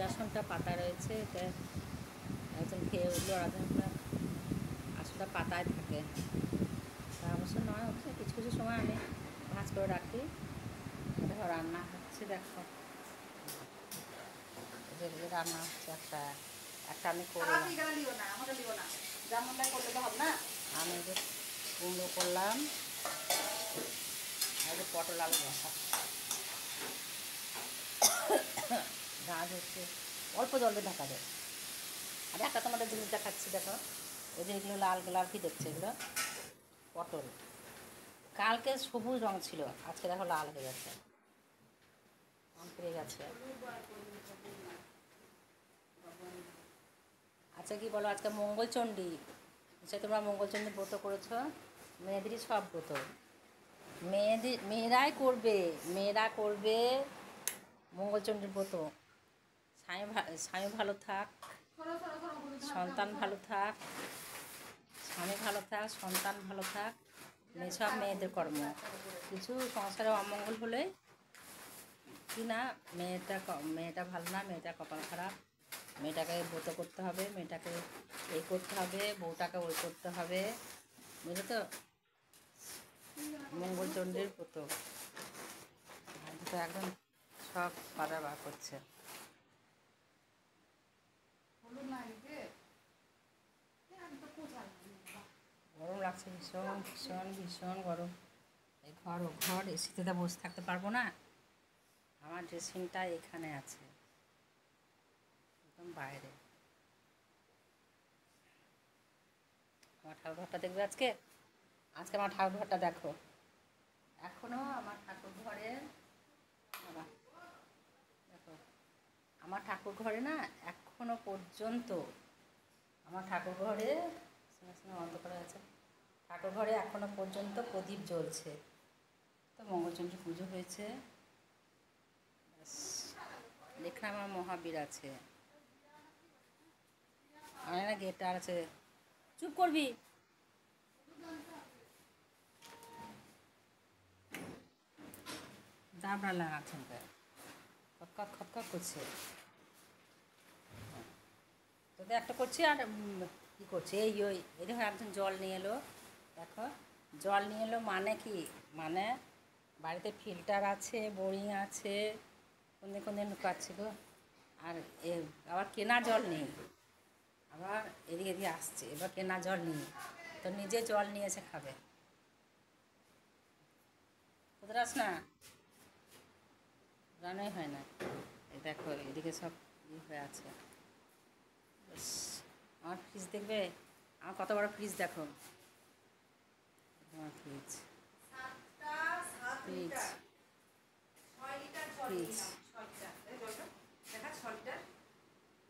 আসনটা পাতা রয়েছে, এটা একজন খেয়ে উঠলো, আর আসনটা পাতায় থাকে। তা অবশ্য নয়, হচ্ছে কিছু কিছু সময় আমি ভাঁজ করে রাখি। দেখো রান্না হচ্ছে, দেখো যে রান্না হচ্ছে, একটা আমি করলাম, আমি যে কুমড়ো করলাম, আর যে পটল আলু বসা গাছ হচ্ছে, অল্প জলে ঢাকা যায়। আর একটা তোমাদের জিনিস দেখাচ্ছি, দেখো এই যে এগুলো লাল লাল, কি দেখছে এগুলো? পটল। কালকে সবুজ রঙ ছিল, আজকে দেখো লাল হয়ে গেছে, আম পেয়ে গেছে। আচ্ছা কি বলো, আজকে মঙ্গলচণ্ডী, আচ্ছা তোমরা মঙ্গলচণ্ডী ব্রত করেছ? মেয়েদেরই সব ব্রত, মেয়েরা করবে মঙ্গলচণ্ডীর ব্রত। স্বামী ভালো থাক, সন্তান ভালো থাক, স্বামী ভালো থাক, সন্তান ভালো থাক, সব মেয়েদের কর্ম। কিছু সংসারে অমঙ্গল হলে কি না, মেয়েটা ভালো না, মেয়েটা কপাল খারাপ, মেয়েটাকে ব্রত করতে হবে, মেয়েটাকে এই করতে হবে, বউটাকে ওই করতে হবে, বুঝলে তো? মঙ্গলচণ্ডীর ব্রত তো একদম সব বাধা বার করছে। গরম লাগছে, ভীষণ ভীষণ ভীষণ গরম। এই ঘর এসিতে তো বসে থাকতে পারবো না। আমার ড্রেসিংটা এখানে আছে, একদম বাইরে। আমার ঠাকুরঘরটা দেখবে আজকে আমার ঠাকুরঘরটা দেখো। এখনও আমার ঠাকুরঘরে, দেখো আমার ঠাকুরঘরে না, এখনও পর্যন্ত আমার ঠাকুরঘরে অন্ধকার আছে, ঠাকুরঘরে এখনও পর্যন্ত প্রদীপ জ্বলছে। তো মঙ্গলচণ্ডী পুজো হয়েছে, এখানে আমার মহাবীর আছে, আমার না গেটার আছে। চুপ করবি, দাবড়া লাগাচ্ছেন, খটখট খটখট করছে, তোদের একটা করছি আর কী করছে, এই দেখো একজন জল নিয়ে এলো, দেখো জল নিয়ে এলো মানে কি, মানে বাড়িতে ফিল্টার আছে, বোরিং আছে, কোন দিন পাচ্ছি গো, আর আবার কেনা জল নেই, আবার এদিকে আসছে, এবার কেনা জল নেই, তো নিজে জল নিয়ে এসে খাবে। তোদের আস না, রান্নাই হয় না। এই দেখো এদিকে সব হয়ে আছে। আমার ফ্রিজ দেখবে, আমার কত বড় ফ্রিজ দেখো, আমার ফ্রিজ ফ্রিজ ফ্রিজ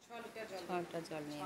6 লিটার জল নিয়ে